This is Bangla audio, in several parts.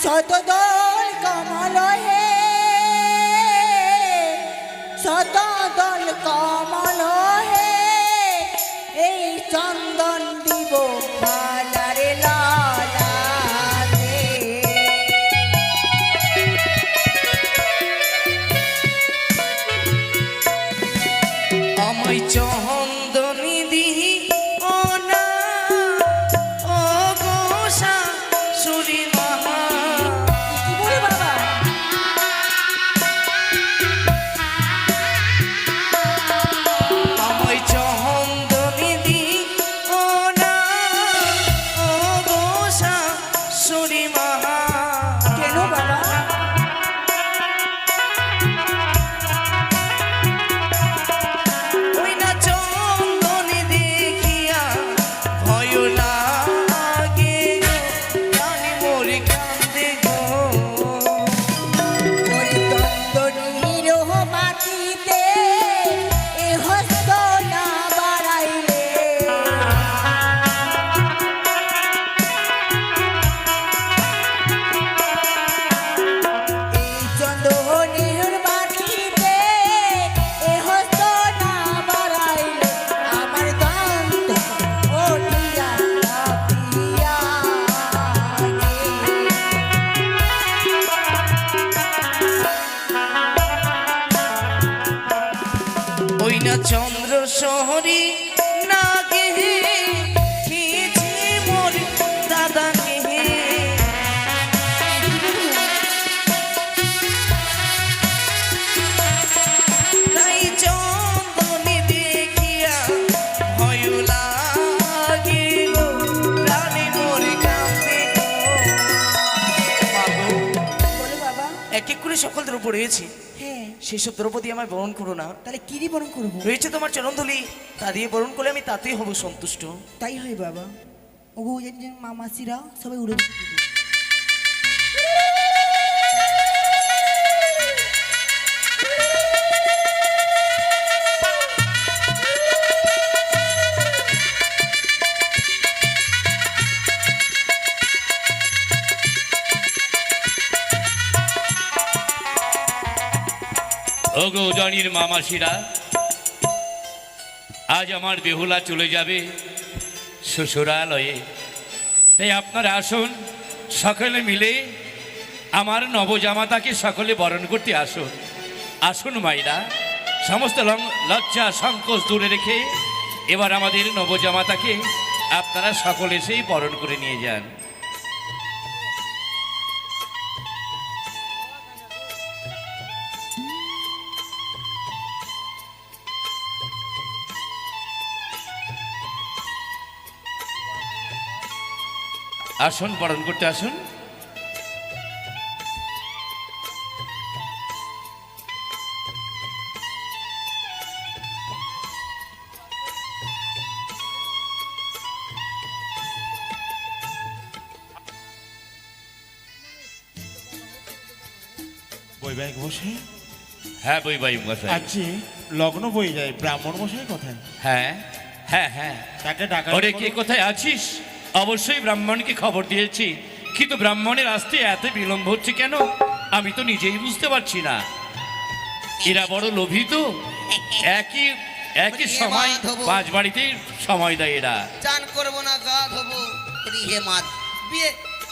শতদল কমল হে, শতদল কমল হে, এই চন্দন দিব বালারে লালাতে। আমায় চন্দনী দিহি ও না, ও গোসা সুরি মহা। কি বলে বাবা? আমায় চন্দনী দিহি ও না, ও গোসা সুরি মহা। কেন বাবা? ওই না চন্দনী দেখিয়া ভয় লাগে গো, প্রাণী মরি কান্দে গো। ওই চন্দনীর মাটিতে এ হস্ত না বাড়াইলে, এই চন্দনীর মাটিতে এ হস্ত না বাড়াইলে আমার দন্ত ওঠিয়া কাঁপিয়া ওই না চন্দ্র শহরী না গে, খেয়েছে মোর দাদাকে। তাই চন্দনী দেখিয়া ভয় লাগে গো, প্রাণী মোর কান্দে গো। মা গো, বলে বাবা। এক এক করে সকল দ্রব্য রয়েছে, হ্যাঁ, সেসব দ্রব্য দিয়ে আমায় বরণ করো না। তাহলে কি দিয়ে বরণ করবো? রয়েছে তোমার চরণধুলি, তা দিয়ে বরণ করলে আমি তাতেই হব সন্তুষ্ট। তাই হয় বাবা। ওগো জানি যে মামাসিরা সবাই উড়ে বসে থাকে। ওগো জানির মামাসিরা, আজ আমার বেহুলা চলে যাবে শ্বশুরালয়ে, তাই আপনারা আসুন, সকলে মিলে আমার নবজামাতাকে সকলে বরণ করতে আসুন। আসুন মাইরা, সমস্ত লজ্জা সংকোচ দূরে রেখে এবার আমাদের নবজামাতাকে আপনারা সকলে সেই বরণ করে নিয়ে যান। আসুন, বরণ করতে আসুন। বৈবাহিক মশাই, হ্যাঁ বৈবাহিক মশাই। আজকে লগ্ন বই যায়, ব্রাহ্মণ মশাই কোথায়? হ্যাঁ হ্যাঁ হ্যাঁ, তাকে ডাকা। ওরে কে কোথায় আছিস? অবশ্যই ব্রাহ্মণকে খবর দিয়েছি, কিন্তু ব্রাহ্মণের আসতে এত বিলম্ব হচ্ছে কেন আমি তো নিজেই বুঝতে পারছি না। এরা বড় লোভী তো, একই একই সময় পাঁচ বাড়িতে সময় দেয় এরা। চান করবো না, গা ধোবো। হে মাত, বিয়ে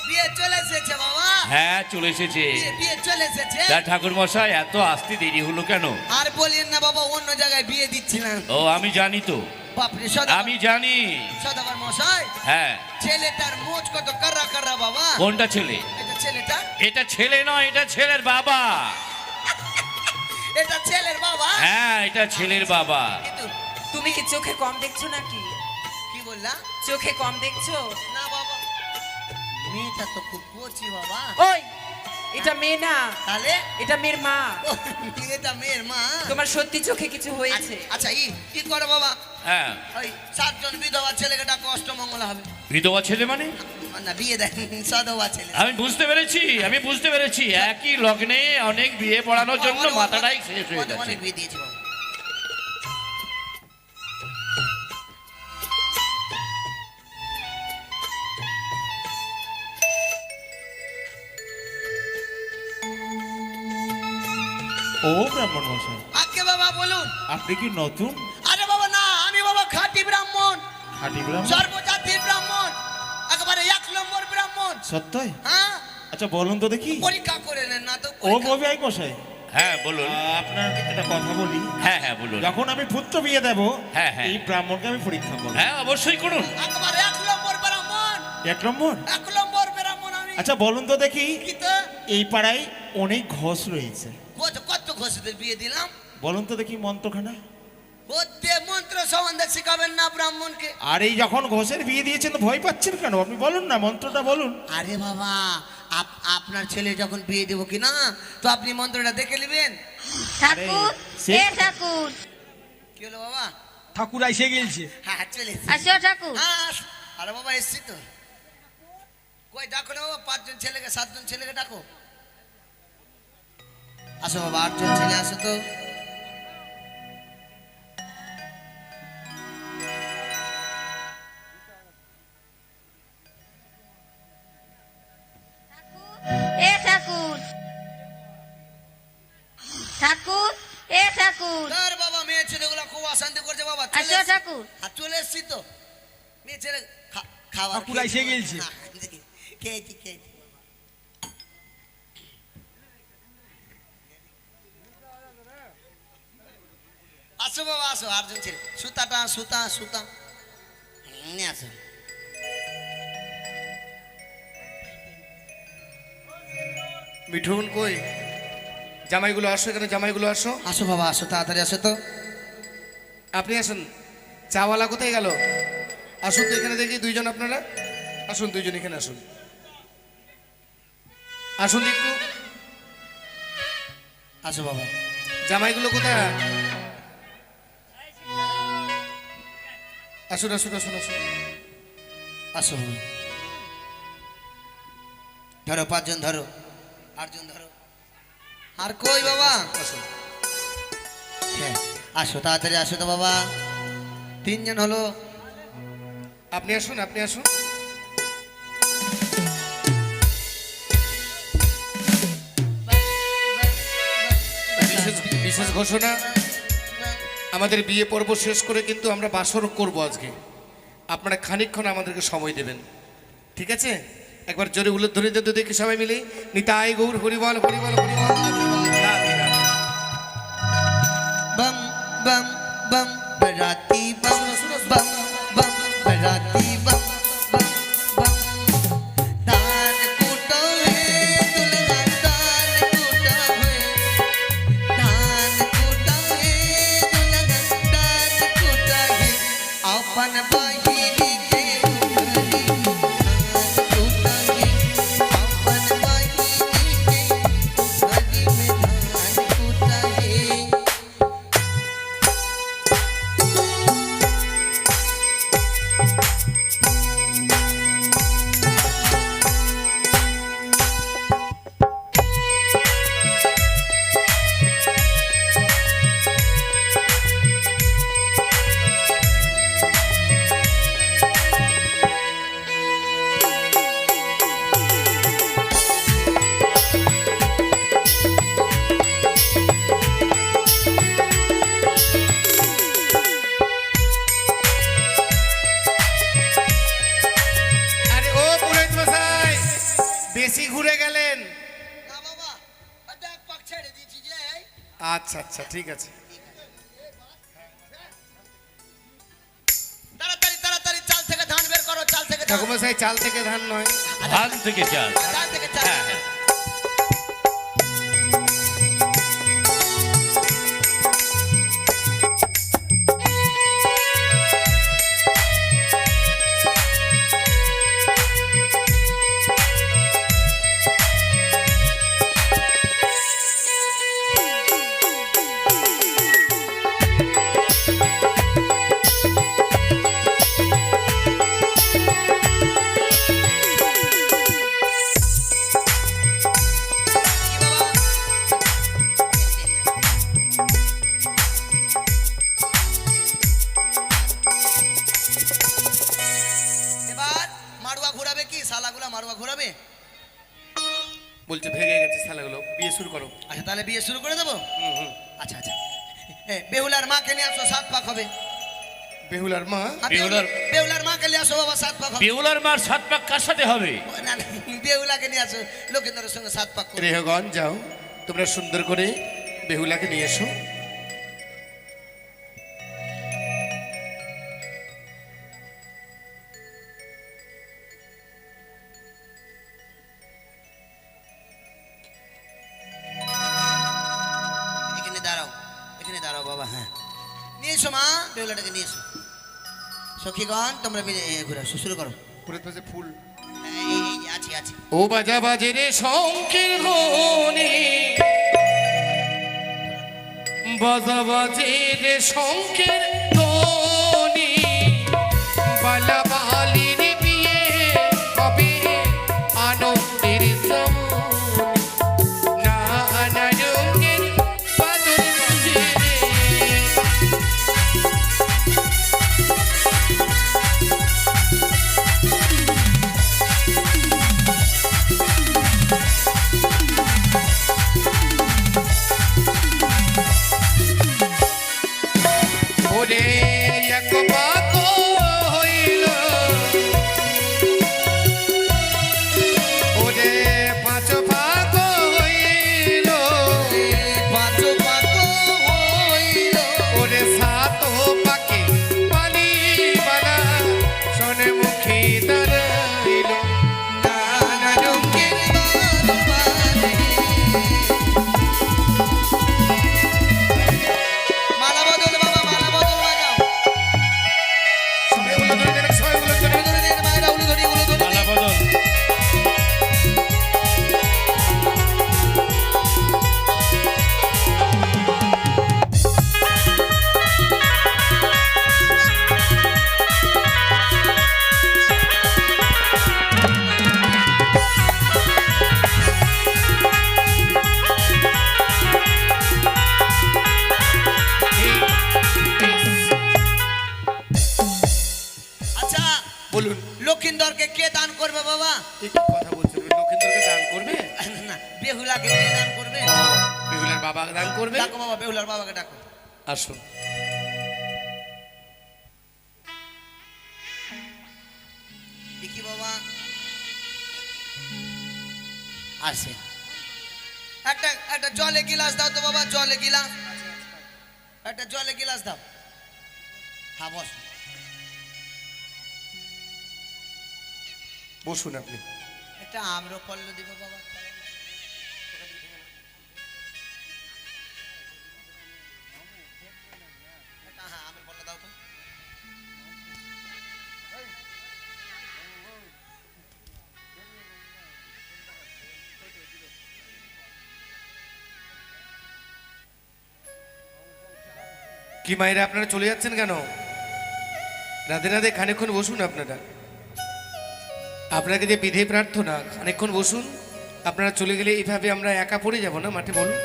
বিয়ে চলে এসেছে বাবা। হ্যাঁ চলে এসেছে। বিয়ে চলে এসেছে। তা ঠাকুর মশাই এত আসতে দেরি হলো কেন? আর বলিয়েন না বাবা, অন্য জায়গায় বিয়ে দিচ্ছিলাম। ও আমি জানি তো, বাপরে আমি জানি। সদাগর মশাই, হ্যাঁ, ছেলেটার মোচ কত কারা কারা বাবা। কোনটা ছেলে? এটা ছেলেটা, এটা ছেলে নয়, এটা ছেলের বাবা। এটা ছেলের বাবা। হ্যাঁ এটা ছেলের বাবা। কিন্তু তুমি কি চোখে কম দেখছো নাকি? কি বললা? চোখে কম দেখছো? না বাবা, মেয়েটা তো খুব কচি বাবা। ওই, এটা মেয়ে না, তাহলে এটা মেয়ের মা। ও, এটা মেয়ের মা। তোমার সত্যি চোখে কিছু হয়েছে? আচ্ছা কি করো বাবা? হ্যাঁ, ওই 7 জন বিধবা ছেলেকে ডাকো, অষ্টমঙ্গল হবে। বিধবা ছেলে মানে? না, বিয়ে দেন সধবা ছেলে। আমি বুঝতে পেরেছি, আমি বুঝতে পেরেছি। একই লগ্নে অনেক বিয়ে পড়ানোর জন্য মাথাটাই শেষ হয়ে যাচ্ছে। অনেক বিয়ে দিয়েছি বাবা। ও ব্রাহ্মণ মশাই, আগে বাবা বলুন। আপনি কি নতুন? আরে বাবা না, আমি বাবা খাঁটি ব্রাহ্মণ, খাঁটি ব্রাহ্মণ? সর্বজাতির ব্রাহ্মণ, একেবারে 1 নম্বর ব্রাহ্মণ। সত্যই? হ্যাঁ, আচ্ছা বলুন তো দেখি। পরীক্ষা করে নেন না তো। ও ববিআই মশাই, হ্যাঁ বলুন। আপনার একটা কথা বলি। হ্যাঁ হ্যাঁ বলুন। যখন আমি পুত্র বিয়ে দেব, হ্যাঁ, হ্যাঁ। এই ব্রাহ্মণকে আমি পরীক্ষা করব। হ্যাঁ অবশ্যই করুন। একেবারে 1 নম্বর ব্রাহ্মণ, 1 নম্বর? 1 নম্বর ব্রাহ্মণ আমি। আচ্ছা বলুন তো দেখি, কি তো এই পাড়ায় অনেক ঘোষ রয়েছে, কত ঘোষদের বিয়ে দিলাম। বলুন তো দেখি মন্ত্রখানা। ওতে মন্ত্র সম্বন্ধে শিখাবেন না ব্রাহ্মণকে? আর এই যখন ঘোষের বিয়ে দিয়েছেন তো ভয় পাচ্ছেন কেন? আপনি বলুন না, মন্ত্রটা বলুন। আরে বাবা, আপনার ছেলে যখন বিয়ে দেবো কি না, তো আপনি মন্ত্রটা দেখে নেবেন। ঠাকুর সে- এ ঠাকুর কি হলো বাবা? ঠাকুর আইসে গেলছে। হ্যাঁ চলে এসেছি। আসো ঠাকুর হ্যাঁ, আরে বাবা এসছি তো। কই ডাকো না বাবা, 5 জন ছেলেকে 7 জন ছেলেকে ডাকো। আসো বাবা, 8 জন ছেলে আসো তো। এ ঠাকুর ঠাকুর এ ঠাকুর তার বাবা মেয়ে ছেলেগুলো খুব অশান্তি করছে বাবা। চলে আসো এসছি। ঠাকুর হ্যাঁ, চলে এসছি তো। মেয়ে ছেলে খাবার ঠাকুর এসে গেলছে। খেয়েছি। আসো বাবা আসো, 8 জন ছেলে। সুতা নিয়ে আসো। মিঠুন কই? জামাইগুলো আসো, এখানে জামাইগুলো আসো। আসো বাবা আসো, তাড়াতাড়ি আসো তো। আপনি আসুন। চাওয়ালা কোথায় গেল? আসুন তো এখানে দেখি, 2 জন আপনারা আসুন, 2 জন এখানে আসুন। আসুন একটু। আসো বাবা। জামাইগুলো কোথায়? আসুন আসুন আসুন আসুন। আসো বাবা। ধরো 5 জন ধরো, 8 জন ধরো। আর কই বাবা? আসুন। হ্যাঁ, আসো তাড়াতাড়ি আসো তো বাবা। 3 জন হলো। আপনি আসুন, আপনি আসুন। বিশেষ ঘোষণা, আমাদের বিয়ে পর্ব শেষ করে কিন্তু আমরা বাসর করব আজকে। আপনারা খানিকক্ষণ আমাদেরকে সময় দেবেন, ঠিক আছে? একবার জোরে উল্লেধ্বনি দিয়ে দেখি সবাই মিলে, নিতাই গৌর হরিবল হরিবল হরিবল। রাধে রাধে। बम बम बम बराती बम बम बम बराती बम बम बम दान कूटो है दुल्हा दान कूटा है दान कूटा है दुल्हा दान कूटा है अपन बाहिरी के उघरी दान कूटा है अपन बाहिरी के उघरी में दान कूटा है। আরে ও পুরোহিত মশাই, বেশি ঘুরে গেলেন। না বাবা, এটা এক পাক ছেড়ে দিয়েছি যে। আচ্ছা আচ্ছা ঠিক আছে। তাড়াতাড়ি তাড়াতাড়ি চাল থেকে ধান বের করো, চাল থেকে ধান। ঠাকুমশাই, চাল থেকে ধান নয়। ধান থেকে চাল। চাল থেকে চাল। হ্যাঁ হ্যাঁ। এবার মাড়ুয়া ঘোরাবে কি? শালাগুলা মাড়ুয়া ঘোরাবে? বলছে ভেঙে গেছে শালাগুলো, বিয়ে শুরু করো। আচ্ছা তাহলে বিয়ে শুরু করে দেবো। হুম হুম। আচ্ছা আচ্ছা, বেহুলার মাকে নিয়ে আসো, 7 পাক হবে। বেহুলার মা? বেহুলার মাকে নিয়ে আসো বাবা, 7 পাক হবে। বেউলার মার 7 পাক কার সাথে হবে? না না, বেহুলাকে নিয়ে আসো, লক্ষিন্দরের সঙ্গে 7 পাক করবে। রেহগণ যাও, তোমরা সুন্দর করে বেহুলাকে নিয়ে এসো। এখানে দাঁড়াও, এখানে দাঁড়াও বাবা। হ্যাঁ, নিয়ে এসো মা, বেহুলাটাকে নিয়ে এসো। সখীগণ তোমরা মিলে ঘুরে আসো, শুরু করো। পুরের পাশে ফুল। এই আছে আছে। ও বাজা বাজে রে শঙ্কের ধ্বনি, বাজা বাজে রে শঙ্কের ধ্বনি, বালা বালির বিয়ে হবে আনন্দের সময়, নানা রঙের বাদল বাজে রে। ওরে এক পাক হইল, ওরে 5 পাক হইল, 5 পাক হইল, ওরে 7 পাকে পালি বালা শোনে মুখে দাঁড়াইল, নানা রঙের বাদল বাজে। মালা বদল বাবা, মালা বদল বাজাও। সবাই উল্লো ধরে দেবেন, সবাই উল্লো ধরে। উলু ধরে দে মায়েরা, উলু ধরি, উলু ধরি। মালা বদল। আচ্ছা, বলুন, লক্ষিন্দরকে কে দান করবে বাবা? এই কি কথা বলছেন? লক্ষিন্দরকে দান করবে? না, বেহুলাকে কে দান করবে? বেহুলার বাবা দান করবে। ডাকো বাবা, বেহুলার বাবাকে ডাকো। আসুন। দেখি বাবা আসে। একটা জলে গিলাস দাও তো বাবা, জলে গিলাস, একটা জলে গিলাস দাও। হ্যাঁ বস। বসুন আপনি। একটা আম্র পল্ল দিব বাবা। হ্যাঁ, আমের পল্ল দাও তো। কি মায়েরা আপনারা চলে যাচ্ছেন কেন? রাধে রাধে, খানিকক্ষণ বসুন আপনারা। আপনাকে যে বিধে প্রার্থনা, খানিকক্ষণ বসুন। আপনারা চলে গেলে এইভাবে আমরা একা পড়ে যাব না মাঠে, বলুন।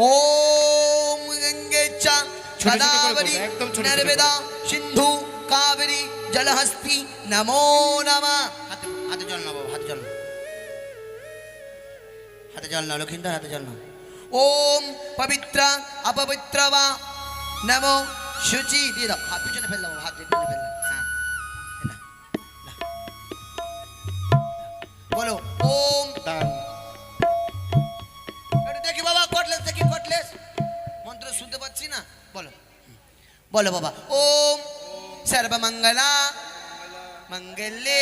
ওম গঙ্গেচ্ছা ছোট ছোট করে গদাবরী বলবো, একদম ছোট ছোট করে। নর্মদা সিন্ধু কাবেরী জলহস্তি নমো নমঃ। হাতে হাতে জল নাও বাবা, হাতে জল নাও, হাতে জল নাও লক্ষিন্দর, হাতে জল নাও। ওম পবিত্র অপবিত্র বা নমো শুচি দিয়ে দাও। হাত পিছনে ফেল দাও, হাত পিছনে ফেল দাও। হ্যাঁ, না, না। বলো ওম। দান। একটু দেখি বাবা, কটলেস দেখি, কটলেস মন্ত্র শুনতে পাচ্ছি না। বলো বলো বাবা। ওম সর্বমঙ্গলা মঙ্গলে,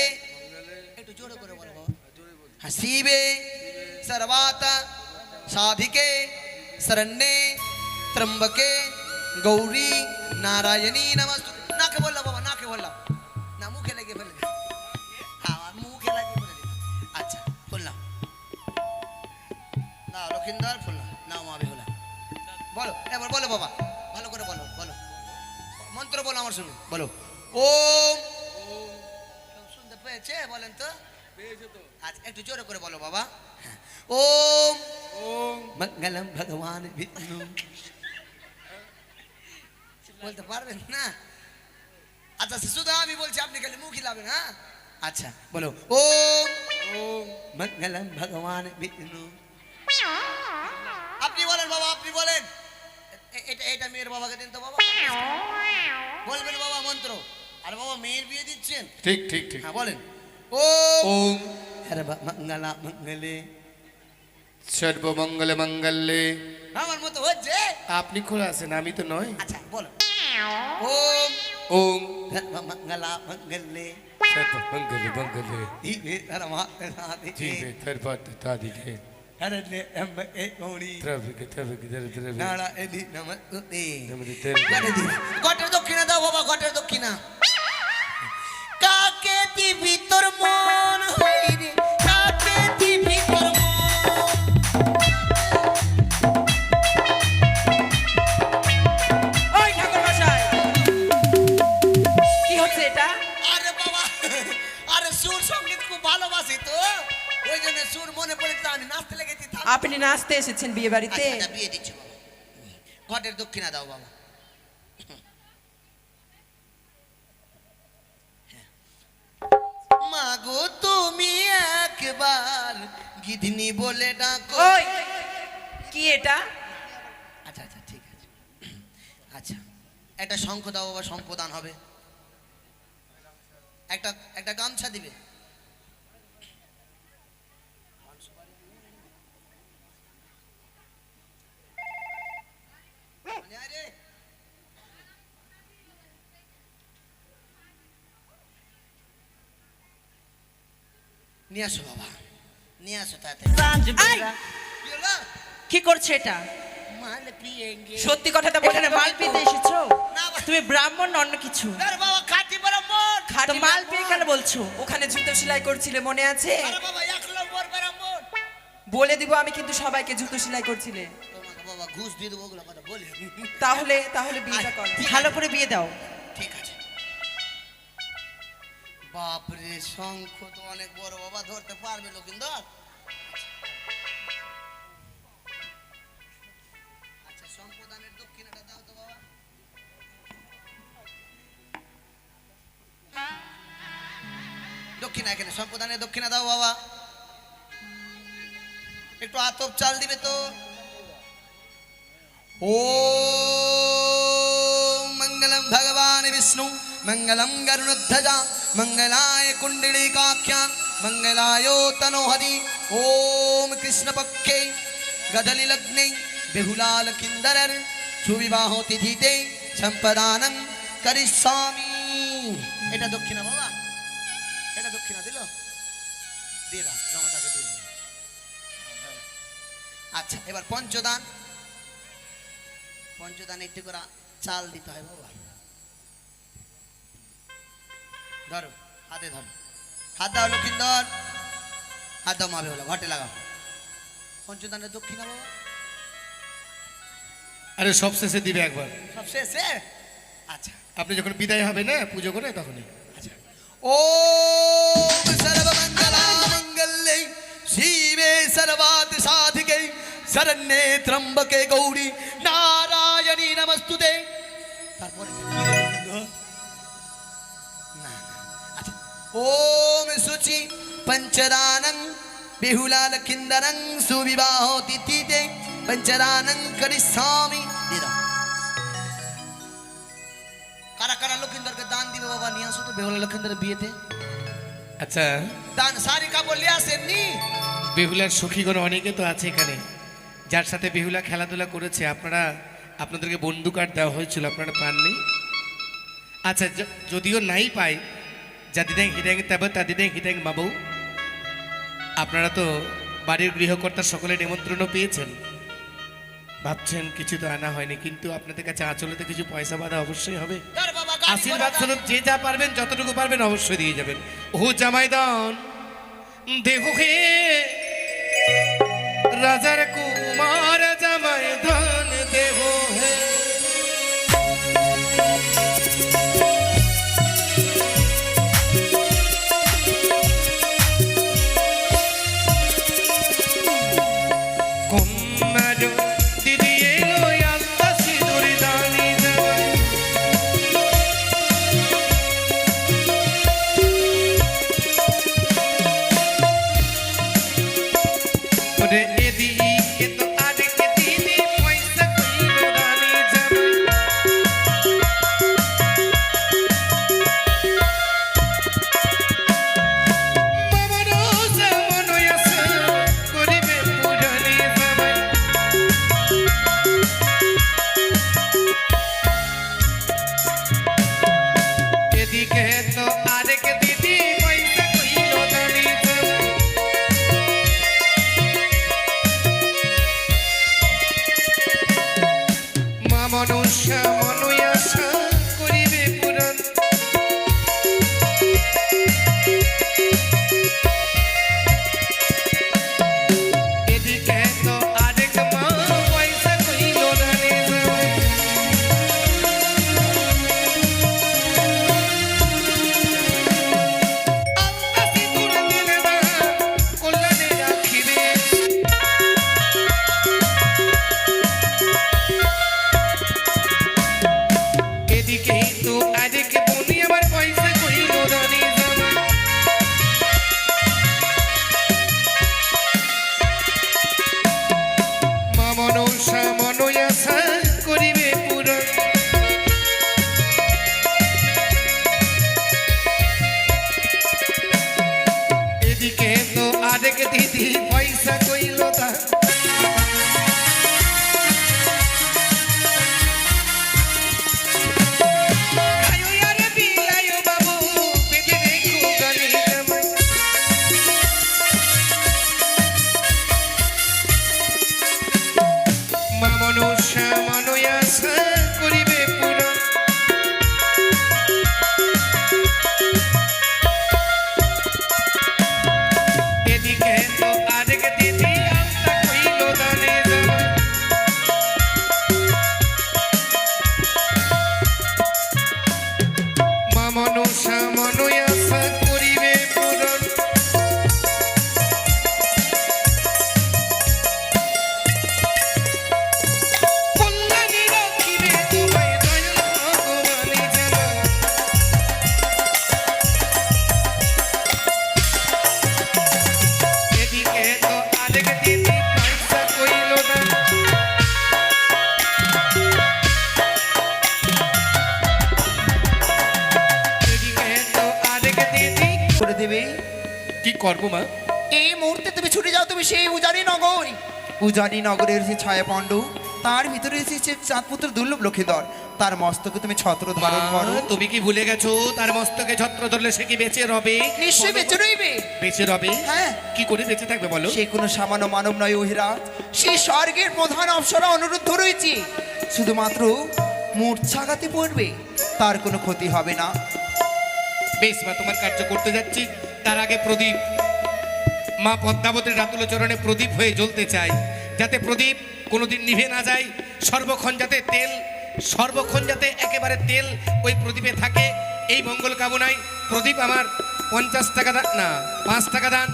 একটু জোরে করে বলো বাবা। শিবে সর্বাত সাধিকে শরণ্যে ত্রম্বকে গৌরী নারায়ণী নমস্তে। নাকে বললাম বাবা, নাকে বললাম না, মুখে লেগে ফেলে দিলাম। হ্যাঁ, মুখে লাগিয়ে ফেলে দিলাম। আচ্ছা বললাম না, লক্ষিন্দর ফুল না, নাও মা বেহুলা। বলো এবার, বলো বাবা, ভালো করে বলো, বলো মন্ত্র বলো আমার সঙ্গে, বলো ওম। শুনতে পেয়েছে বলেন তো? আচ্ছা একটু জোরে করে বলো বাবা। হ্যাঁ, ওম মঙ্গলম ভগবান বিষ্ণু। বলতে পারবেন না? আচ্ছা শুধু আমি বলছি, আপনি খালি মুখ হিলাবেন। হ্যাঁ আচ্ছা বলো ওম মঙ্গলম ভগবান বিষ্ণু। আপনি বলেন বাবা, আপনি বলেন। এটা এটা মেয়ের বাবাকে দিন তো বাবা, বলবেন বাবা মন্ত্র। আর বাবা মেয়ের বিয়ে দিচ্ছেন। ঠিক ঠিক ঠিক। হ্যাঁ বলেন। ওম সর্বমঙ্গলা মঙ্গলে। সর্বমঙ্গল মঙ্গলে। আমার মতো হচ্ছে। আপনি খোলা আছেন, আমি তো নয়। আচ্ছা বলো। ওম ওম সর্বমঙ্গলা মঙ্গলে সর্বমঙ্গল মঙ্গলে দিবে ধর্মাত্মে জীবে ধর্মাত্মে হরলে এ গৌরী ত্রবিকে ত্রবিকে ত্রবিকে নারায়ণী নমস্তুতে। নমস্তে। ঘটের দক্ষিণা দাও বাবা, ঘটের দক্ষিণা। কাকে দিবি তোর মন হইরে, কাকে দিবি তোর মন। ওই ঠাকুর মশাই, কি হচ্ছে এটা? আরে বাবা, আরে সুর সঙ্গীত খুব ভালোবাসি তো, ওই জন্য সুর মনে পড়ে তো আমি নাচতে লেগেছি। আপনি নাচতে এসেছেন বিয়ে বাড়িতে? আচ্ছা, বিয়ে দিচ্ছি বাবা। ঘটের দক্ষিণা দাও বাবা। মাগো তুমি একবার গিধনি বলে ডাকো। ওই কি এটা? আচ্ছা আচ্ছা ঠিক আছে। আচ্ছা একটা শঙ্খ দাও বাবা, শঙ্খদান হবে। একটা একটা গামছা দিবে। নিয়ে আসো বাবা, নিয়ে আসো তাড়াতাড়ি। এই, কি হলো? কি করছে এটা? মাল পিয়েঙ্গে। সত্যি কথাটা বলে না, মাল পিতে এসেছো? না বাবা। তুমি ব্রাহ্মণ না অন্য কিছু? আরে বাবা খাঁটি ব্রাহ্মণ। তো মাল পেয়ে কেন বলছো? ওখানে জুতো সেলাই করছিলে মনে আছে? আরে বাবা 1 নম্বর ব্রাহ্মণ। বলে দিব আমি কিন্তু সবাইকে জুতো সেলাই করছিলে। তোমাকে বাবা ঘুষ দিয়ে দেবো, ওগুলো কথা বলি। তাহলে তাহলে বিয়েটা করো, ভালো করে বিয়ে দাও। ঠিক আছে। বাপরে শঙ্খ তো অনেক বড় বাবা, ধরতে পারবে লক্ষিন্দর? আচ্ছা সম্প্রদানের দক্ষিণাটা দাও তো বাবা। দক্ষিণা এখানে, সম্প্রদানের দক্ষিণা দাও বাবা। একটু আতপ চাল দিবে তো। ओम मंगलम भगवान विष्णु मंगलम गरुड़ध्वजा मंगलाय कुंडलिकाख्या मंगलायो तनोहरि। ओम कृष्ण पक्षे गदली लग्ने बेहुलाल किंदर सुविवाहो तिथिते संपदानं करिष्यामि। এটা দক্ষিণা বাবা, এটা দক্ষিণা দিল, দিয়ে দাও জমাটাকে দিয়ে দাও। আচ্ছা এবার পঞ্চদান। পঞ্চদান একটু করে চাল দিতে হয় বাবা। ধরো হাতে ধরো, হাত দাও লক্ষিন্দর, হাত দাও মাবে হলো, ঘটে লাগাও। পঞ্চদানের দক্ষিণা বাবা আরে সব শেষে দিবে একবার। সব শেষে? আচ্ছা আপনি যখন বিদায় হবে না পুজো করে তখনই। আচ্ছা। ওম সর্বমঙ্গলা মঙ্গলে শিবে সর্বার্থ সাধিকে শরণ্যে ত্রম্বকে গৌরী নারায়ণী নমস্তুতে। তারপরে না আচ্ছা। ওম শুচি পঞ্চদানং বেহুলাল কিন্দরং সুবিবাহ তিথিতে পঞ্চদানং করিষ্যামি। দিয়ে দাও। কারা কারা লক্ষিন্দরকে দান দিবে বাবা নিয়ে আসো তো বেহুলা লক্ষিন্দরের বিয়েতে। আচ্ছা দান শাড়ি কাপড় নিয়ে আসেননি? বেহুলার সখীগণ অনেকে তো আছে এখানে, যার সাথে বেহুলা খেলাধুলা করেছে। আপনাদেরকে বন্ধু কার্ড দেওয়া হয়েছিল, আপনারা পাননি? আচ্ছা যদিও নাই পাই, জাদিদাং হিদাং তবে তাদিদাং হিদাং বাবু, আপনারা তো বাড়ির গৃহকর্তা সকলে নিমন্ত্রণও পেয়েছেন। ভাবছেন কিছু তো আনা হয়নি, কিন্তু আপনাদের কাছে আঁচলেতে কিছু পয়সা বাঁধা অবশ্যই হবে। ধর বাবা গাড়ি আশীর্বাদ ঘোড়া স্বরূপ যে যা পারবেন যতটুকু পারবেন অবশ্যই দিয়ে যাবেন। ও জামাইদান দেখো হে রাজার কুমার জামাইদান দেহ হে। কন্যাজো দিদি এলো আল্লাহ সিঁদুর দানি জামাই। এদিকে তো আরেক দিদি পয়সা কইল দানি জামাই। মা মনসা মনয়াসা করিবে পূরণ। এদিকে তো আরেক মা পয়সা কইল দানি জামাই। আল্লাহ সিঁদুর দিলে না কল্যাণে রাখিবে। এদিকে তো আরেক বনি আমার পয়সা কইল দানি জামাই। মা মনসা মনয়াসা করিবে পূরণ। এদিকে তো আরেক দিদি পয়সা কইল দান। খায়ো আর বিলায়ো বাবু, বেঁধে রেখো গানি জামাই। মা মনসা মনয়াসা করিবে পূরণ। এদিকে তো আরেক দিদি আল্লাহ কইল দানি জামাই। মা মনসা মনয়াসা করিবে পূরণ। কল্যাণী রাখিবে তোমায় দয়াল ভগবানে জামাই। এদিকে তো আরেক দিদি পয়সা কইল দান। এদিকে তো আরেক দিদি করে দেবে। কি করবো মা? এই মুহূর্তে তুমি ছুটে যাও, তুমি সেই উজানি নগর, উজানি নগরের যে ছায়া পাণ্ডু, তার ভিতরে এসেছে চাঁদপুত্র দুর্লভ লক্ষ্মীধর, তার মস্তকে তুমি ছত্র ধারণ করো। তুমি কি ভুলে গেছো তার মস্তকে ছত্র ধরলে সে কি বেঁচে রবে? নিশ্চয়ই বেঁচে রইবে। বেঁচে রবে? হ্যাঁ। কি করে বেঁচে থাকবে বলো? সে কোনো সামান্য মানব নয় অহিরাজ, সে স্বর্গের প্রধান অপ্সরা অনুরুদ্ধ রয়েছে। শুধুমাত্র মূর্ছাঘাতে পড়বে, তার কোনো ক্ষতি হবে না। বেশ মা, তোমার কার্য করতে যাচ্ছি। তার আগে প্রদীপ, মা পদ্মাবতীর রাতুল চরণে প্রদীপ হয়ে জ্বলতে চাই, যাতে প্রদীপ কোনোদিন নিভে না যায়। সর্বক্ষণ যাতে একেবারে তেল ওই প্রদীপে থাকে, এই মঙ্গল কামনায় প্রদীপ আমার 50 টাকা দান, না 5 টাকা দান,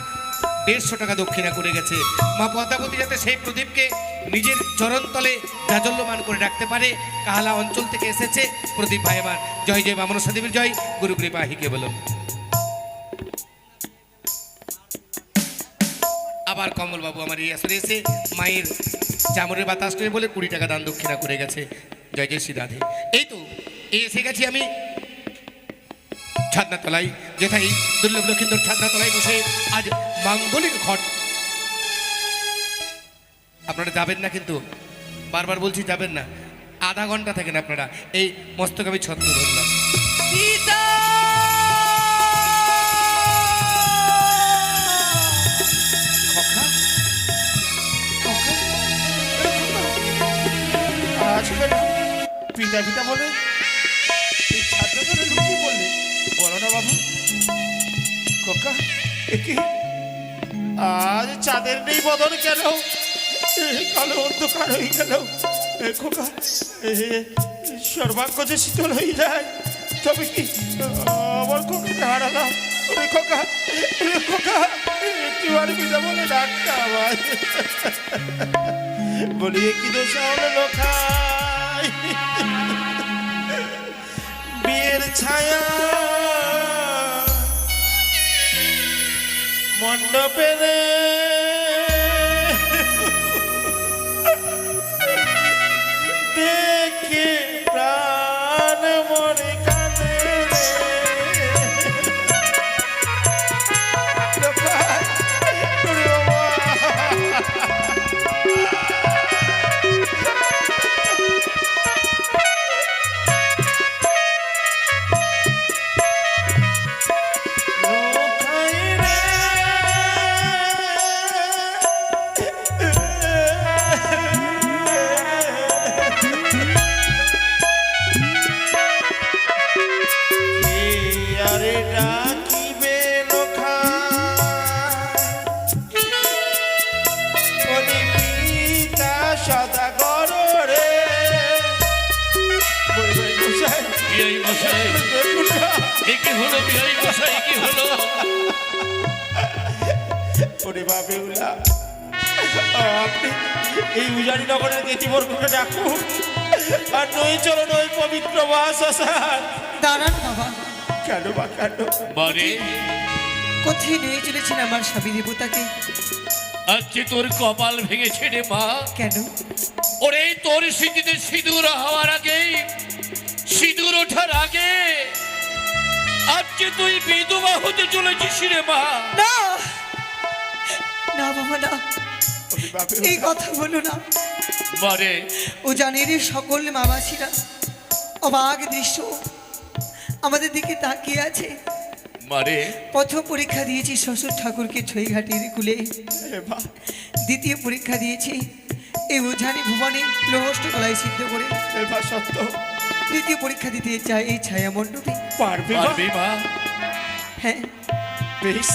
150 টাকা দক্ষিণা করে গেছে। মা পদ্মাবতী যাতে সেই প্রদীপকে নিজের চরণতলে জাজল্যমান করে রাখতে পারে। কাহালা অঞ্চল থেকে এসেছে প্রদীপ ভাই আমার। জয় জয় বামনসা দেবীর জয়, গুরু কৃপা হিকে বলো। আবার কমলবাবু আমার এই আসরে এসে মায়ের চামড়ের বাতাস নেবে বলে 20 টাকা দান দক্ষিণা করে গেছে। জয় জয় শ্রী রাধে। এই তো এসে গেছি আমি ছাদনাতলায়, যেথায় দুর্লভ লক্ষিন্দর ছাদনাতলায় বসে আজ মাঙ্গলিক ঘট। আপনারা যাবেন না, কিন্তু বারবার বলছি যাবেন না। আধা ঘন্টা থাকেন আপনারা। এই মস্তক আমি ছত্র ধরলাম। আজকাল পিতা পিতা বলে এই ছাত্র ধরে লুকিয়ে বললে, বলো না বাবু। খোকা, এ কি আজ চাঁদের নেই বদন কেন? কালো অন্ধকার হয়ে গেল। খোকা, সর্বাঙ্গ যে শীতল হয়ে যায়, তবে কি আমার খোকাকে হারালাম? খোকা, খোকা, একটু আর পিতা বলে ডাক্তার আমার বলি, কি দোষা হলো লোখাই? বিয়ের ছায়া মণ্ডপের দেখে প্রাণ মরে কাঁদে লোখাই। ডাকিবে পিতা সদাগর রে। বিয়াই মশাই এ কি হলো? বিয়াই মশাই কি হলো? ওরে বাপে উলা, আপনি এই উজানি নগরের গেতিবর্গকে ডাকুন, আর নই চলো নই পবিত্র বাস আসার। দাঁড়ান বাবা, কেন বা কেন? মানে কোথায় নিয়ে চলেছেন আমার স্বামী দেবতাকে? আজকে তোর কপাল ভেঙেছে রে মা। কেন? ওরে তোর স্মৃতিতে সিঁদুর হওয়ার আগে, সিঁদুর ওঠার আগে আজকে তুই বিধবা হতে চলেছিস রে মা। না না বাবা না, ওরে বাপে এই কথা বলো না। মারে ও জানে রে, সকল মামাসিরা অবাক দৃশ্য আমাদের দিকে তাকিয়ে আছে। মারে প্রথম পরীক্ষা দিয়েছি শ্বশুর ঠাকুরকে ছইঘাটির কুলে, দ্বিতীয় পরীক্ষা দিয়েছি এই উজানি ভুবনে লোহষ্ট গলায় সিদ্ধ করে, সত্য তৃতীয় পরীক্ষা দিতে চাই এই ছায়া মণ্ডপে। পারবে পারবি মা? হ্যাঁ বেশ,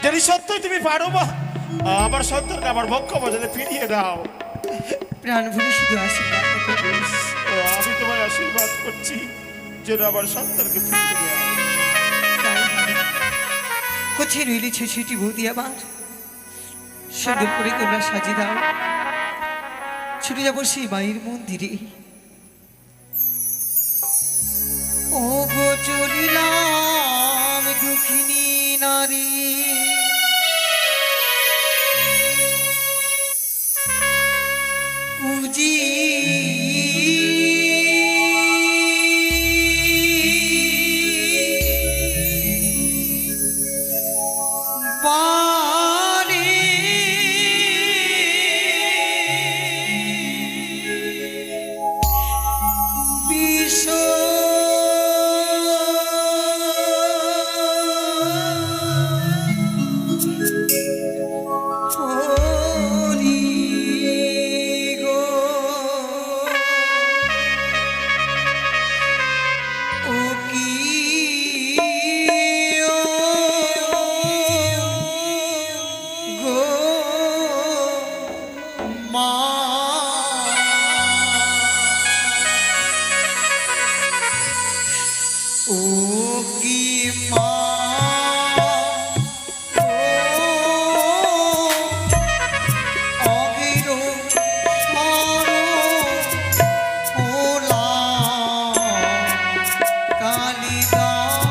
যদি সত্যই তুমি পারো মা, আমার সন্তানকে আমার বক্ষ বাজারে ফিরিয়ে দাও। প্রাণ ভরে শুধু আশীর্বাদ করো। আমি তোমায় আশীর্বাদ করছি যেন আমার সন্তানকে ফিরিয়ে দাও। তাই হবে। কোথায় রইলি ছেলেটি বৌদি আমার? সুন্দর করে তোমরা সাজিয়ে দাও, ছুটে যাবো সেই মায়ের মন্দিরে। ও গো চলিলাম দুঃখিনী নারী, পুজি বাণী বিশ্ব হরি গো, ও কি গো মা, ও কি মা, অবির স্মর ওলা কালিদাই,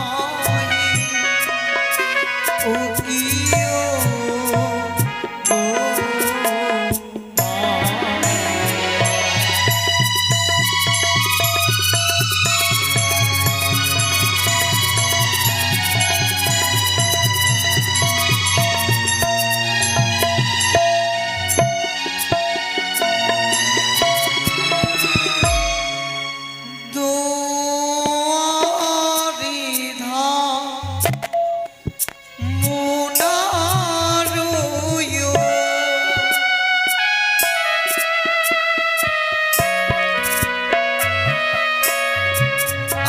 ও কি গো মা। দুয়ারি ধাম মোনারুয়ো,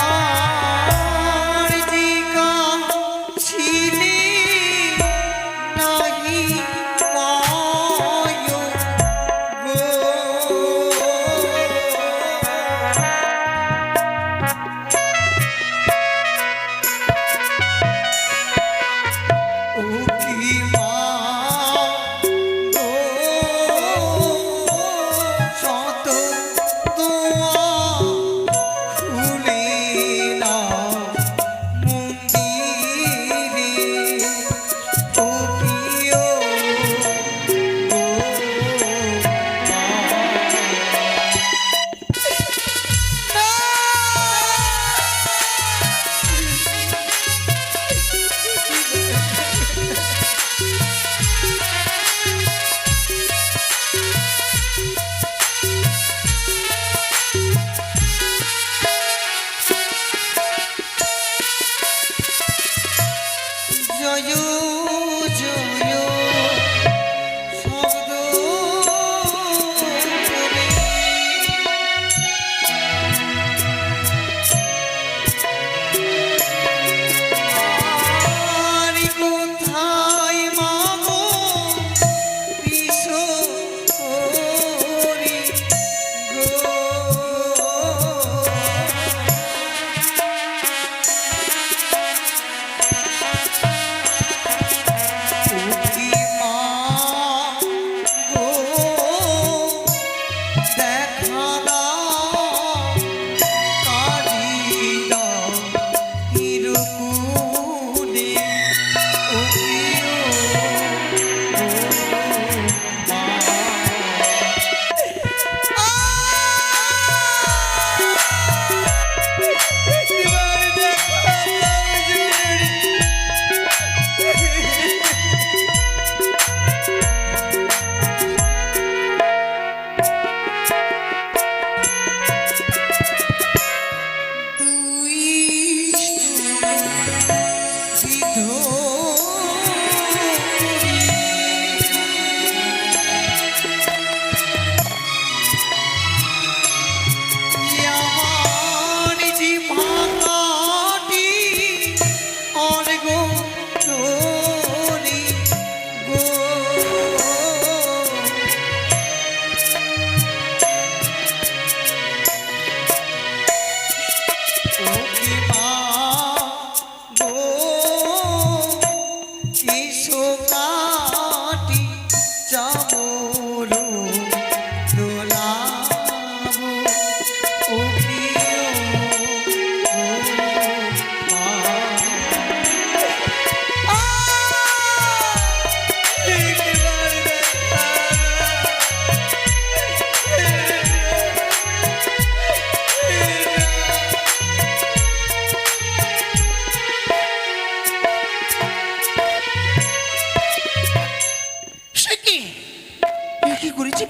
আর জিকা ছিলি নাহি পায় গো। ও কি মা গো, শত দোয়া খুলে দাও মন্দিরে, ও কি গো জয় জয় শব্দ করে কোণে ও প্রিয় মা। একবার দেখো জুড়ে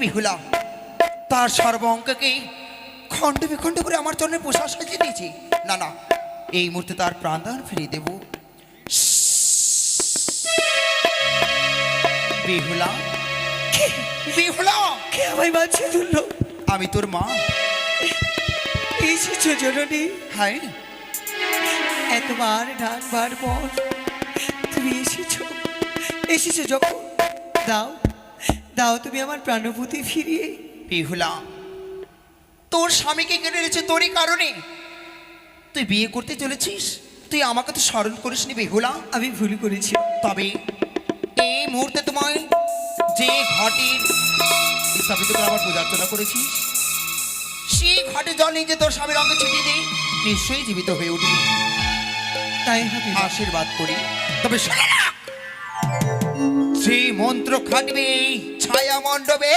বিহুলা তার সর্বঙ্ককে খণ্ড বিখণ্ড করে আমার জন্য পোশাক সাজিয়ে দিয়েছে। না না, এই মুহূর্তে তার প্রাণদান ফিরিয়ে দেব। বিহুলা, বিহুলা, কে আমায় বাঁচিয়ে তুললো? আমি তোর মা। এসেছো জননী, হায়, এতবার ডাকবার পর তুমি এসেছো। এসেছো যখন, দাও দাও তুমি আমার প্রাণভূতি ফিরিয়ে। বিহুলা, তোর স্বামীকে কেড়ে এনেছে তোরই কারণে। তুই বিয়ে করতে চলেছিস, তুই আমাকে তো স্মরণ করিসনি বিহুলা। আমি ভুল করেছি। তবে এই মুহূর্তে তোমায় যে ঘটের স্থাপিত করে আমার পূজা অর্চনা করেছিস, সেই ঘটে জল নিয়ে যে তোর স্বামীর অঙ্গে ছিটিয়ে দিই, নিশ্চয়ই জীবিত হয়ে উঠবি। তাই হবে। আশীর্বাদ করি। তবে শোনে না, যে মন্ত্র খাটবে এই ছায়া মণ্ডপে,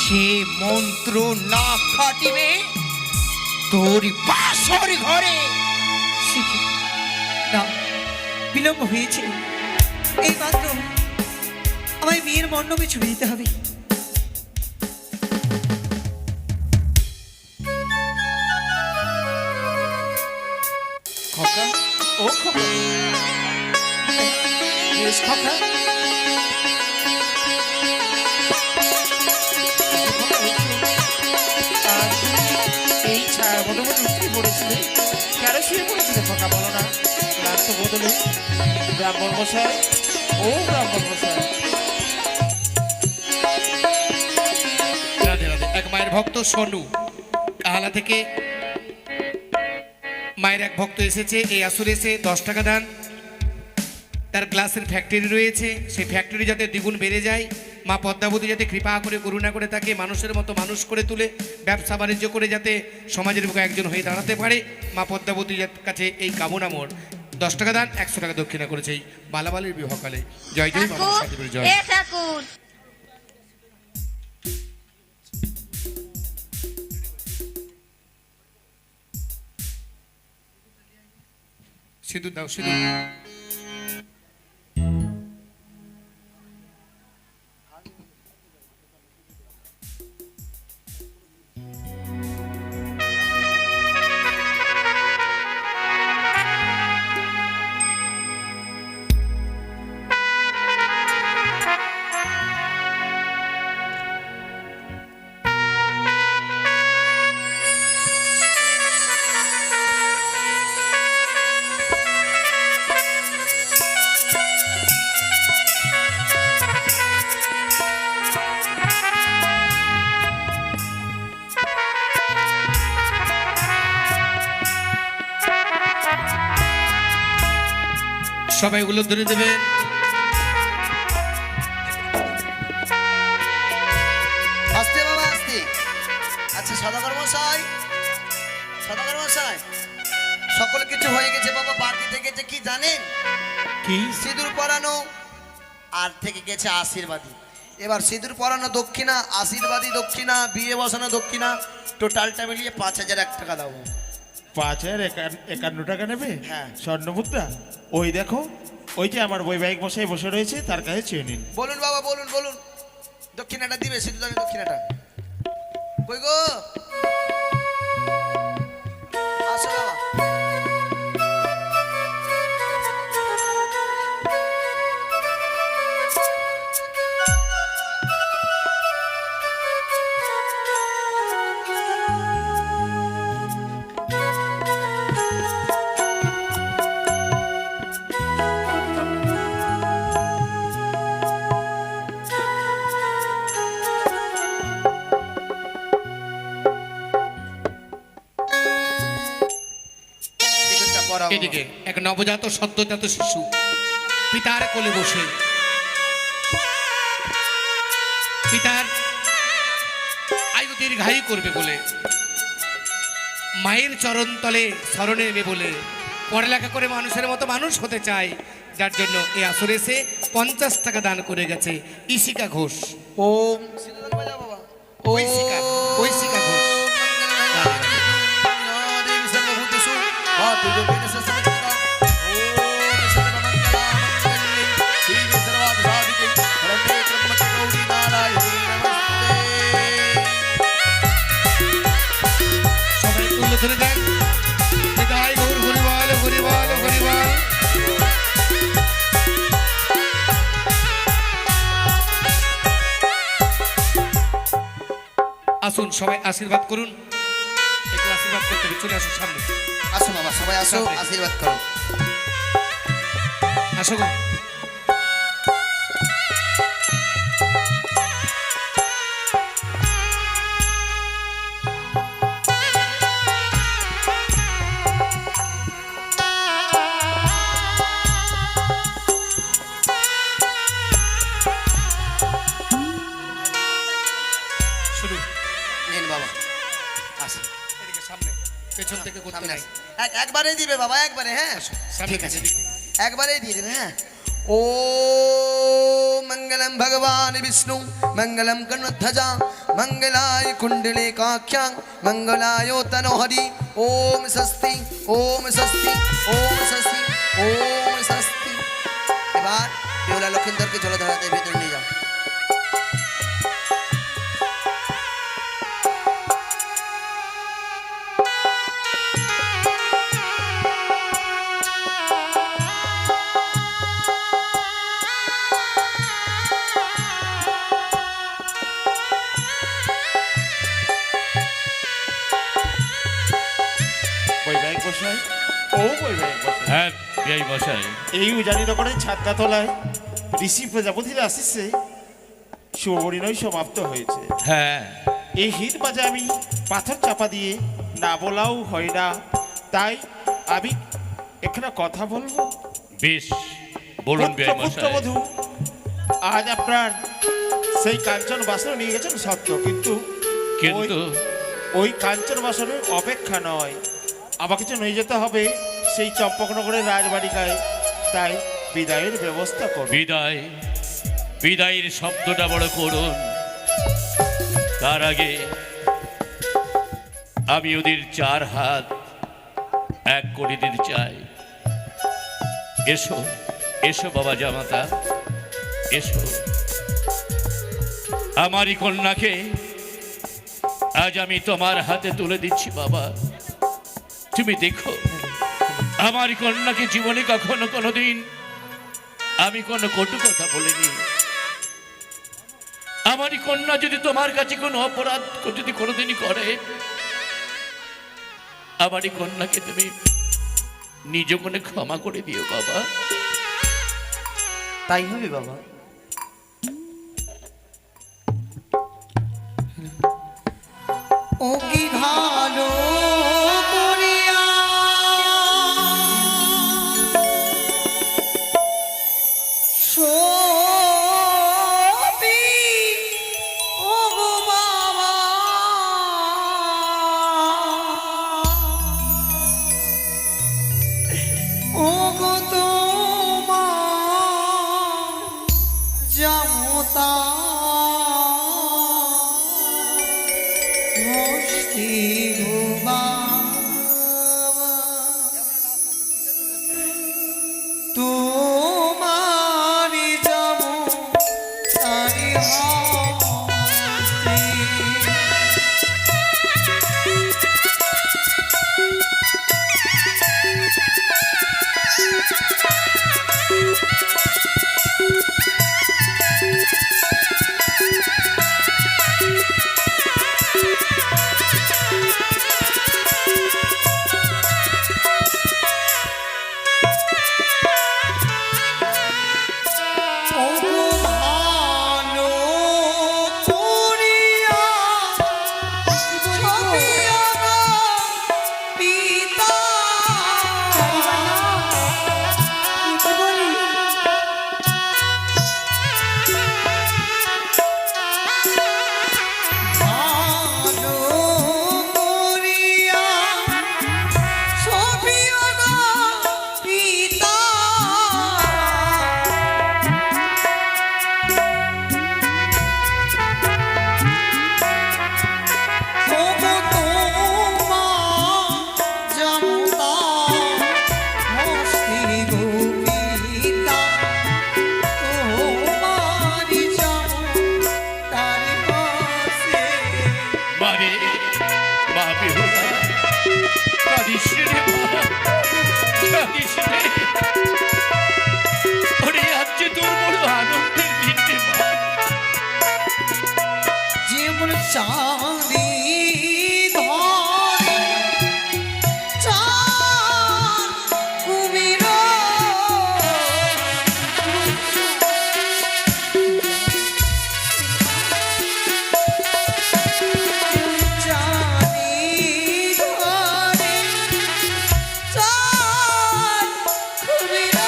সে মন্ত্র না খাটিবে তোর বাসর ঘরে। শিখি না, বিলম্ব হয়েছে। এই মাত্র আমায় বিয়ের মণ্ডপে ছুড়ে দিতে হবে। খোকা, ও খোকা, বেশ খোকা, এই ছায়া মোটামুটি উঠেই পড়েছিলে, কেন শুয়ে পড়েছিলে খোকা বলো না? রাত তো বদলে ব্রাহ্মণ মশাই, ও ব্রাহ্মণ মশাই। রাধে রাধে। এক মায়ের ভক্ত সোনু আহলা থেকে মায়ের এক ভক্ত এসেছে এই আসরে, এসে 10 টাকা দান। তার গ্লাসের ফ্যাক্টরি রয়েছে, সেই ফ্যাক্টরি যাতে দ্বিগুণ বেড়ে যায়, মা পদ্মাবতী যাতে কৃপা করে করুণা করে তাকে মানুষের মতো মানুষ করে তুলে, ব্যবসা বাণিজ্য করে যাতে সমাজের বুকে একজন হয়ে দাঁড়াতে পারে, মা পদ্মাবতীর কাছে এই কামনা মোর। 10 টাকা দান, 100 টাকা দক্ষিণা করেছে এই বালাবালির বিবাহকালে। জয় জয় বাবা ঠাকুর, সাধুগুরু জয়। এ ঠাকুর, সিঁদুর দাও, সিঁদুর। সবাই ওগুলো ধরে দেবেন। আস্তে বাবা আস্তে। আচ্ছা সদাগর মশাই, সদাগর মশাই, সকল কিছু হয়ে গেছে বাবা, বাকি থেকেছে কি জানেন? কি? সিঁদুর পরানো আর থেকে গেছে আশীর্বাদী। এবার সিঁদুর পরানো দক্ষিণা, আশীর্বাদী দক্ষিণা, বিয়ে বসানো দক্ষিণা, টোটালটা মিলিয়ে 5,001 টাকা দাও। 5,051 টাকা নেবে? হ্যাঁ। স্বর্ণমুদ্রা ওই দেখো, ওই যে আমার বৈবাহিক মশাই বসে রয়েছে, তার কাছে চেয়ে নিন। বলুন বাবা, বলুন বলুন, দক্ষিণাটা দিবে, সিঁদুর দক্ষিণাটা কই গো? আসো বাবা। সিঁদুরটা পরাও। এদিকে এক নবজাত সদ্যজাত শিশু পিতার কোলে বসে পিতার আয়ু দীর্ঘায়ু করবে বলে, মায়ের চরণ তলে স্মরণে নেবে বলে, পড়ালেখা করে মানুষের মতো মানুষ হতে চায়, যার জন্য এই আসরে এসে 50 টাকা দান করে গেছে ইশিকা ঘোষ। ওম সিঁদুর বাজাও বাবা। ঐশিকা, ঐশিকা ঘোষ। দেবী সর্বভূতেষু মাতৃরূপেণ সংস্থিতা। ওম সর্বমঙ্গলামঙ্গল্যে শিবে সর্বার্থসাধিকে শরণ্যে ত্র্যম্বকে গৌরি নারায়ণী নমস্তে। সবাই তুলে ধরে দেন। বিদায় গৌর হরিবল, হরিবল, হরিবল। আসুন সবাই আশীর্বাদ করুন, একটু আশীর্বাদ করতে হবে, চলে আসুন সামনে, আসো বাবা, সবাই আসো, আশীর্বাদ করো। আসো গো। শুরু। নিন বাবা, আসো। এদিকে সামনে, পেছন থেকে করতে সামনে নাই। আসো। একবারে দিবে বাবা, একবারে, হ্যাঁ সামনে ঠিক আছে, এদিকে। একবারেই দিয়ে দেবে, হ্যাঁ। ও মঙ্গলম ভগবান বিষ্ণু, মঙ্গলম কর্ণধ্বজা, মঙ্গলায় কুণ্ডলে কাখ্যাং, মঙ্গলায় তনোহরি। ওম স্বস্তি, ওম স্বস্তি, ওম স্বস্তি, ওম স্বস্তি। এবার বেহুলা লক্ষিন্দরকে জলধারাতে ভেতরে নিয়ে যাও। বৈবাহিক মশাই, ও বৈবাহিক মশাই, হ্যাঁ বিয়াই মশাই। এই উজানি নগরের ছাদনা তলায় ঋষি প্রজাপতির আশিসে শুভপরিণয় সমাপ্ত হয়েছে। হ্যাঁ এই হিট বাজে আমি পাথর চাপা দিয়ে না বলাও হয় না, তাই আমি এখানে কথা বলবো। বেশ, বলুন বিয়াই মশাই। পুত্রবধূ আজ আপনার সেই কাঞ্চন বাসন নিয়ে গেছেন সত্য, কিন্তু কিন্তু ওই কাঞ্চন বাসনের অপেক্ষা নয়, আমাকে কিছু নিয়ে যেতে হবে সেই চম্পকনগরের রাজবাড়িকায়, তাই বিদায়ের ব্যবস্থা করুন। বিদায়, বিদায়ের শব্দটা বড় করুন। তার আগে আমি ওদের 4 হাত এক করে দিতে চাই। এসো, এসো বাবা জামাতা, এসো। আমারই কন্যাকে আজ আমি তোমার হাতে তুলে দিচ্ছি বাবা। তুমি দেখো, আমার কন্যাকে জীবনে কখনো কোনোদিন আমি কোনো কটু কথা বলিনি। আমারই কন্যা যদি তোমার কাছে কোনো অপরাধ যদি কোনোদিনই করে, আমারই কন্যাকে তুমি নিজ কোণে ক্ষমা করে দিও বাবা। তাই হবে বাবা। ও কি ভালো করিয়া সপি ও গো বাবা, ও গো তোমার জামতা হস্তি গোবা তোমারি জামো তারি হস্তি মারে মা বেহুলা কাঁদিস রে মা, কাঁদিস রে। ওরে আজকে তোর বড় আনন্দের দিন রে মা। যেমন চাঁদি ধরে চাঁদ কুমির চাঁদি ধরে চাঁদ কুমির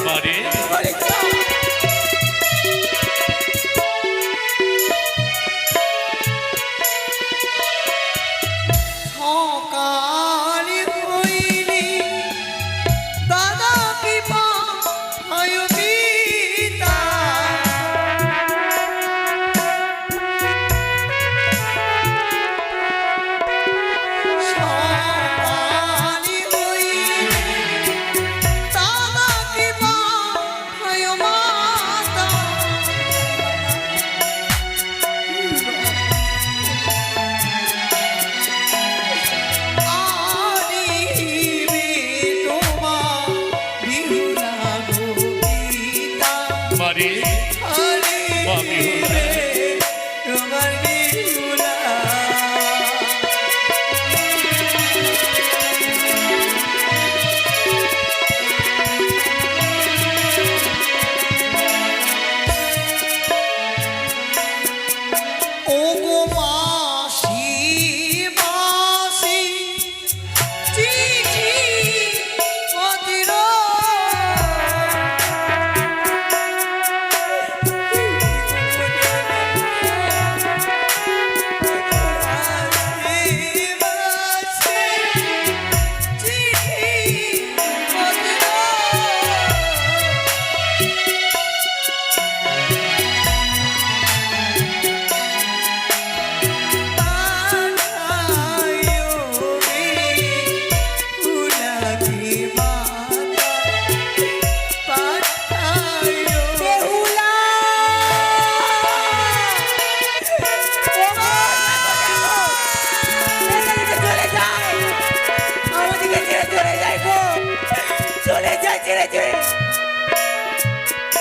মারে সকালে হইলি দাদা কি পায় পিতা সকালে হইলি দাদা কি পায় মাতা আনিবে তোমার বিহুলা গোপিতা মারে মা বেহুলা। আনিবে তোমার বিহুলা ও গো মাসি মাসি চিঠি পত্র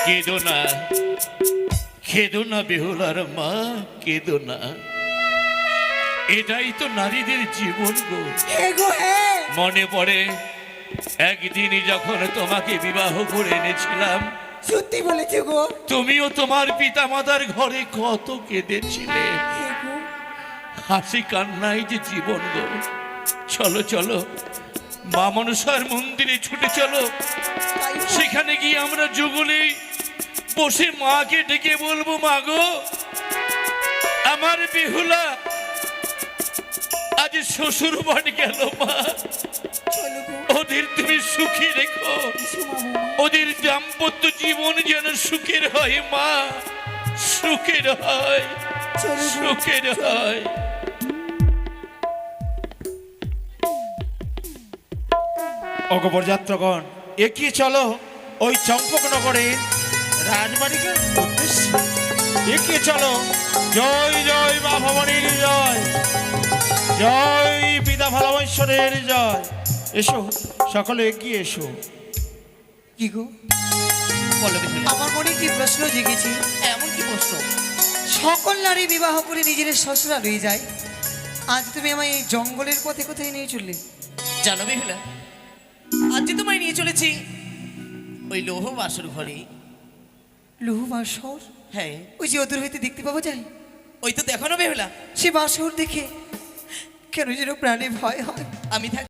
কেঁদো না, কেঁদো না বেহুলার মা, কেঁদো না। এটাই তো নারীদের জীবন গো। মনে পড়ে একদিন যখন তোমাকে বিবাহ করে এনেছিলাম, সত্যি বলেছে গো। তুমিও তোমার পিতামাতার ঘরে কত কেঁদেছিলে। হে গো, হাসি কান্নাই যে জীবন গো। চলো চলো, মা মনসার মন্দিরে ছুটে চলো। তাই হোক। সেখানে গিয়ে আমরা যুগলে বসে মাকে ডেকে বলবো, মা গো, আমার বেহুলা আজ শ্বশুর বাড়ি গেল মা, চলো গো, ওদের তুমি সুখী রেখো, এসো মা বৌমা। ওদের দাম্পত্য জীবন যেন সুখের হয় মা, সুখের হয়, চলো গো, সুখের হয়। অগবরযাত্রগণ এগিয়ে চলো ওই চম্পকনগরের রাজবাড়িকে উদ্দেশ্যে। এগিয়ে চলো। জয় জয় মা ভবানীর জয়, জয় পিতা ভালোবাসরের জয়। এসো সকলে এগিয়ে এসো। কি গো, বলো বেহুলা। আমার মনে কি প্রশ্ন জেগেছে। এমন কি প্রশ্ন? সকল নারী বিবাহ করে নিজের শ্বশুরা রয়ে যায়, আজ তুমি আমায় এই জঙ্গলের পথে কোথায় নিয়ে চললে? জানো বেহুলা, আজ যে তোমায় নিয়ে চলেছি ওই লৌহ বাসর ঘরে। লৌহ বাসর? হ্যাঁ, ওই যে অদূর হইতে দেখতে পাওয়া যায়, ওই তো দেখো না বেহুলা, সে বাসর দেখে কেন যেন প্রাণে ভয় হয়। আমি থাকি